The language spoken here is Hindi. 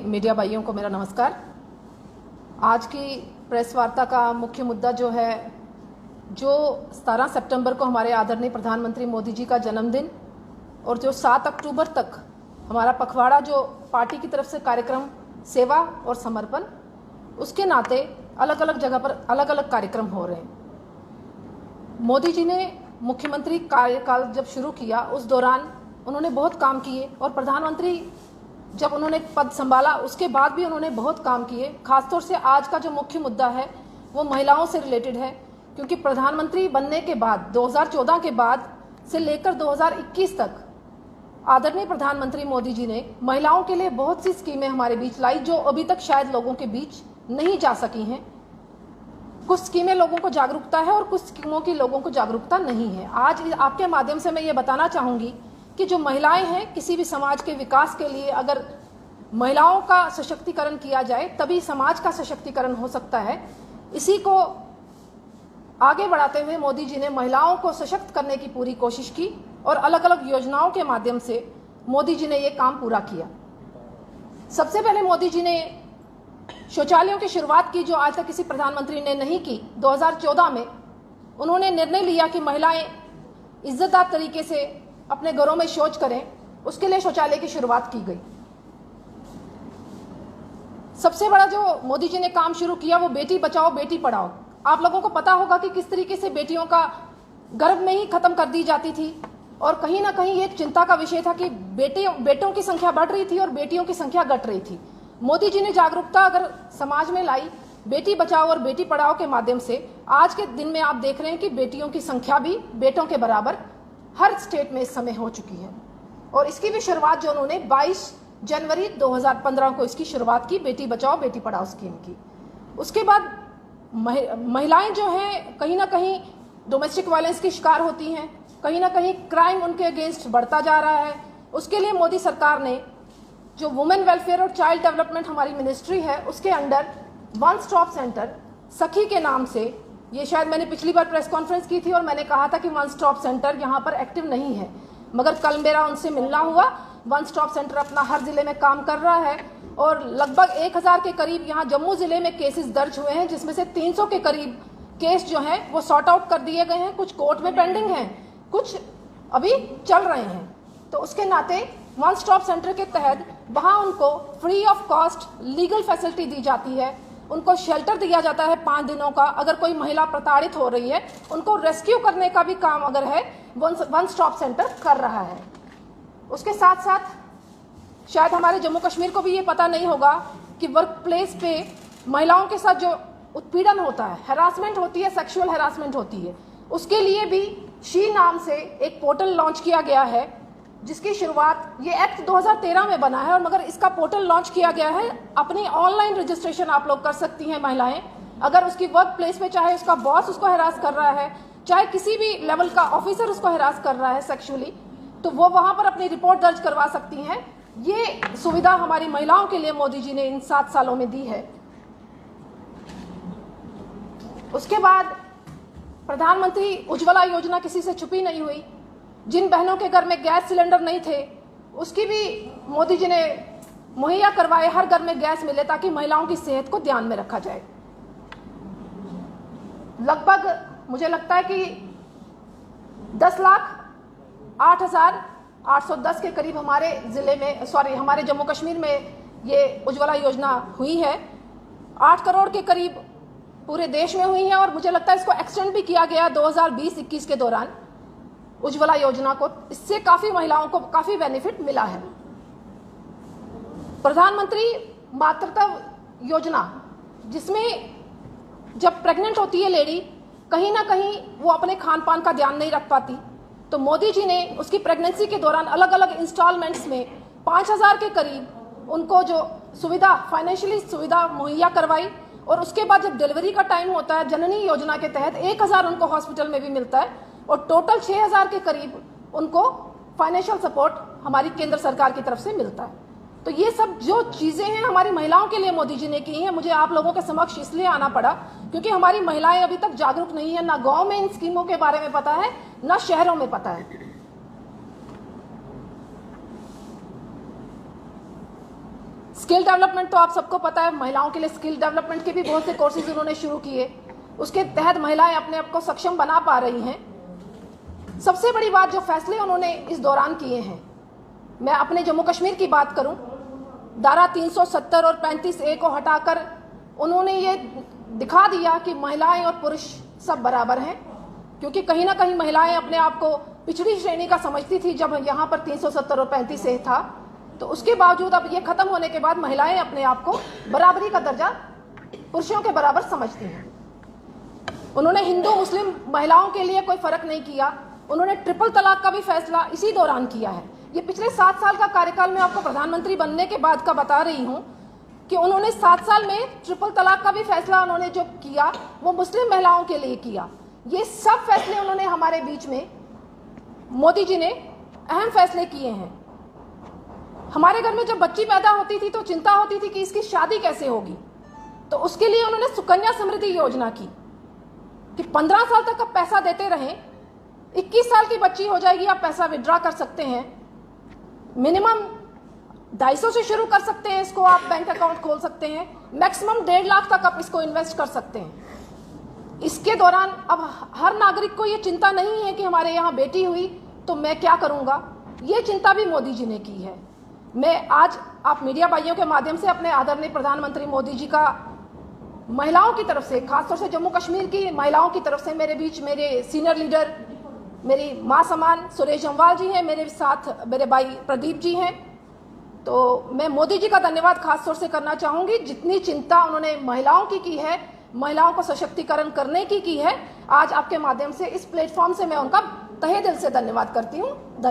मीडिया भाइयों को मेरा नमस्कार। आज की प्रेस वार्ता का मुख्य मुद्दा जो है, जो 17 सितंबर को हमारे आदरणीय प्रधानमंत्री मोदी जी का जन्मदिन और जो 7 अक्टूबर तक हमारा पखवाड़ा जो पार्टी की तरफ से कार्यक्रम सेवा और समर्पण, उसके नाते अलग अलग जगह पर अलग अलग कार्यक्रम हो रहे हैं। मोदी जी ने मुख्यमंत्री कार्यकाल जब शुरू किया उस दौरान उन्होंने बहुत काम किए और प्रधानमंत्री जब उन्होंने पद संभाला उसके बाद भी उन्होंने बहुत काम किए। खासतौर से आज का जो मुख्य मुद्दा है वो महिलाओं से रिलेटेड है, क्योंकि प्रधानमंत्री बनने के बाद 2014 के बाद से लेकर 2021 तक आदरणीय प्रधानमंत्री मोदी जी ने महिलाओं के लिए बहुत सी स्कीमें हमारे बीच लाई जो अभी तक शायद लोगों के बीच नहीं जा सकी हैं। कुछ स्कीमें लोगों को जागरूकता है और कुछ स्कीमों की लोगों को जागरूकता नहीं है। आज आपके माध्यम से मैं ये बताना चाहूँगी कि जो महिलाएं हैं, किसी भी समाज के विकास के लिए अगर महिलाओं का सशक्तिकरण किया जाए तभी समाज का सशक्तिकरण हो सकता है। इसी को आगे बढ़ाते हुए मोदी जी ने महिलाओं को सशक्त करने की पूरी कोशिश की और अलग अलग योजनाओं के माध्यम से मोदी जी ने ये काम पूरा किया। सबसे पहले मोदी जी ने शौचालयों की शुरुआत की जो आज तक किसी प्रधानमंत्री ने नहीं की। 2014 में उन्होंने निर्णय लिया कि महिलाएं इज्जतदार तरीके से अपने घरों में शौच करें, उसके लिए शौचालय की शुरुआत की गई। सबसे बड़ा जो मोदी जी ने काम शुरू किया वो बेटी बचाओ बेटी पढ़ाओ। आप लोगों को पता होगा कि किस तरीके से बेटियों का गर्भ में ही खत्म कर दी जाती थी और कहीं ना कहीं एक चिंता का विषय था कि बेटों की संख्या बढ़ रही थी और बेटियों की संख्या घट रही थी। मोदी जी ने जागरूकता अगर समाज में लाई बेटी बचाओ और बेटी पढ़ाओ के माध्यम से, आज के दिन में आप देख रहे हैं कि बेटियों की संख्या भी बेटों के बराबर हर स्टेट में इस समय हो चुकी है। और इसकी भी शुरुआत जो उन्होंने 22 जनवरी 2015 को इसकी शुरुआत की, बेटी बचाओ बेटी पढ़ाओ स्कीम की। उसके बाद महिलाएं जो हैं कहीं ना कहीं डोमेस्टिक वायलेंस की शिकार होती हैं, कहीं ना कहीं क्राइम उनके अगेंस्ट बढ़ता जा रहा है। उसके लिए मोदी सरकार ने जो वुमेन वेलफेयर और चाइल्ड डेवलपमेंट हमारी मिनिस्ट्री है उसके अंडर वन स्टॉप सेंटर सखी के नाम से, ये शायद मैंने पिछली बार प्रेस कॉन्फ्रेंस की थी और मैंने कहा था कि वन स्टॉप सेंटर यहाँ पर एक्टिव नहीं है, मगर कल मेरा उनसे मिलना हुआ। वन स्टॉप सेंटर अपना हर जिले में काम कर रहा है और लगभग 1000 के करीब यहाँ जम्मू जिले में केसेस दर्ज हुए हैं, जिसमें से 300 के करीब केस जो हैं वो सॉर्ट आउट कर दिए गए हैं। कुछ कोर्ट में पेंडिंग हैं, कुछ अभी चल रहे हैं। तो उसके नाते वन स्टॉप सेंटर के तहत वहाँ उनको free of cost legal facility दी जाती है, उनको शेल्टर दिया जाता है 5 दिनों का। अगर कोई महिला प्रताड़ित हो रही है उनको रेस्क्यू करने का भी काम अगर है वन स्टॉप सेंटर कर रहा है। उसके साथ साथ शायद हमारे जम्मू कश्मीर को भी ये पता नहीं होगा कि वर्क प्लेस पे महिलाओं के साथ जो उत्पीड़न होता है, हैरासमेंट होती है, सेक्सुअल हैरासमेंट होती है, उसके लिए भी शी नाम से एक पोर्टल लॉन्च किया गया है, जिसकी शुरुआत ये एक्ट 2013 में बना है और मगर इसका पोर्टल लॉन्च किया गया है। अपनी ऑनलाइन रजिस्ट्रेशन आप लोग कर सकती हैं महिलाएं। अगर उसकी वर्क प्लेस पे चाहे उसका बॉस उसको हैरास कर रहा है, चाहे किसी भी लेवल का ऑफिसर उसको हैरास कर रहा है सेक्सुअली, तो वो वहां पर अपनी रिपोर्ट दर्ज करवा सकती हैं। ये सुविधा हमारी महिलाओं के लिए मोदी जी ने इन 7 सालों में दी है। उसके बाद प्रधानमंत्री उज्ज्वला योजना किसी से छुपी नहीं हुई। जिन बहनों के घर में गैस सिलेंडर नहीं थे उसकी भी मोदी जी ने मुहैया करवाए, हर घर में गैस मिले ताकि महिलाओं की सेहत को ध्यान में रखा जाए। लगभग मुझे लगता है कि 10,08,810 के करीब हमारे जिले में, हमारे जम्मू कश्मीर में ये उज्ज्वला योजना हुई है। 8 करोड़ के करीब पूरे देश में हुई है और मुझे लगता है इसको एक्सटेंड भी किया गया 2020-21 के दौरान उज्ज्वला योजना को। इससे काफी महिलाओं को काफी बेनिफिट मिला है। प्रधानमंत्री मातृत्व योजना, जिसमें जब प्रेग्नेंट होती है लेडी, कहीं ना कहीं वो अपने खान पान का ध्यान नहीं रख पाती, तो मोदी जी ने उसकी प्रेगनेंसी के दौरान अलग अलग इंस्टॉलमेंट्स में 5000 के करीब उनको जो सुविधा, फाइनेंशियली सुविधा मुहैया करवाई। और उसके बाद जब डिलीवरी का टाइम होता है, जननी योजना के तहत 1000 उनको हॉस्पिटल में भी मिलता है और टोटल 6000 के करीब उनको फाइनेंशियल सपोर्ट हमारी केंद्र सरकार की तरफ से मिलता है। तो ये सब जो चीजें हैं हमारी महिलाओं के लिए मोदी जी ने की हैं। मुझे आप लोगों के समक्ष इसलिए आना पड़ा क्योंकि हमारी महिलाएं अभी तक जागरूक नहीं है, ना गांव में इन स्कीमों के बारे में पता है, ना शहरों में पता है। स्किल डेवलपमेंट तो आप सबको पता है, महिलाओं के लिए स्किल डेवलपमेंट के भी बहुत से कोर्सेज उन्होंने शुरू किए, उसके तहत महिलाएं अपने आप को सक्षम बना पा रही हैं। सबसे बड़ी बात जो फैसले उन्होंने इस दौरान किए हैं, मैं अपने जम्मू कश्मीर की बात करूं, धारा 370 और 35A को हटाकर उन्होंने ये दिखा दिया कि महिलाएं और पुरुष सब बराबर हैं, क्योंकि कहीं ना कहीं महिलाएं अपने आप को पिछड़ी श्रेणी का समझती थी जब यहाँ पर 370 और 35A था। तो उसके बावजूद अब ये खत्म होने के बाद महिलाएं अपने आप को बराबरी का दर्जा पुरुषों के बराबर समझती हैं। उन्होंने हिंदू मुस्लिम महिलाओं के लिए कोई फर्क नहीं किया। उन्होंने ट्रिपल तलाक का भी फैसला इसी दौरान किया है। ये पिछले 7 साल का कार्यकाल में आपको प्रधानमंत्री बनने के बाद का बता रही हूं कि उन्होंने 7 साल में ट्रिपल तलाक का भी फैसला उन्होंने जो किया वो मुस्लिम महिलाओं के लिए किया। ये सब फैसले उन्होंने हमारे बीच में, मोदी जी ने अहम फैसले किए हैं। हमारे घर में जब बच्ची पैदा होती थी तो चिंता होती थी कि इसकी शादी कैसे होगी, तो उसके लिए उन्होंने सुकन्या समृद्धि योजना की कि 15 साल तक आप पैसा देते रहें, 21 साल की बच्ची हो जाएगी आप पैसा विड्रॉ कर सकते हैं, मिनिमम 250 से शुरू कर सकते हैं, इसको आप बैंक अकाउंट खोल सकते हैं, मैक्सिमम 1.5 लाख तक आप इसको इन्वेस्ट कर सकते हैं। इसके दौरान अब हर नागरिक को ये चिंता नहीं है कि हमारे यहाँ बेटी हुई तो मैं क्या करूँगा, ये चिंता भी मोदी जी ने की है। मैं आज आप मीडिया भाइयों के माध्यम से अपने आदरणीय प्रधानमंत्री मोदी जी का महिलाओं की तरफ से, खासतौर से जम्मू कश्मीर की महिलाओं की तरफ से, मेरे बीच मेरे सीनियर लीडर, मेरी माँ समान सुरेश जम्वाल जी हैं, मेरे साथ मेरे भाई प्रदीप जी हैं, तो मैं मोदी जी का धन्यवाद खासतौर से करना चाहूँगी। जितनी चिंता उन्होंने महिलाओं की है, महिलाओं को सशक्तिकरण करने की है, आज आपके माध्यम से इस प्लेटफॉर्म से मैं उनका तहे दिल से धन्यवाद करती हूँ। धन्यवाद।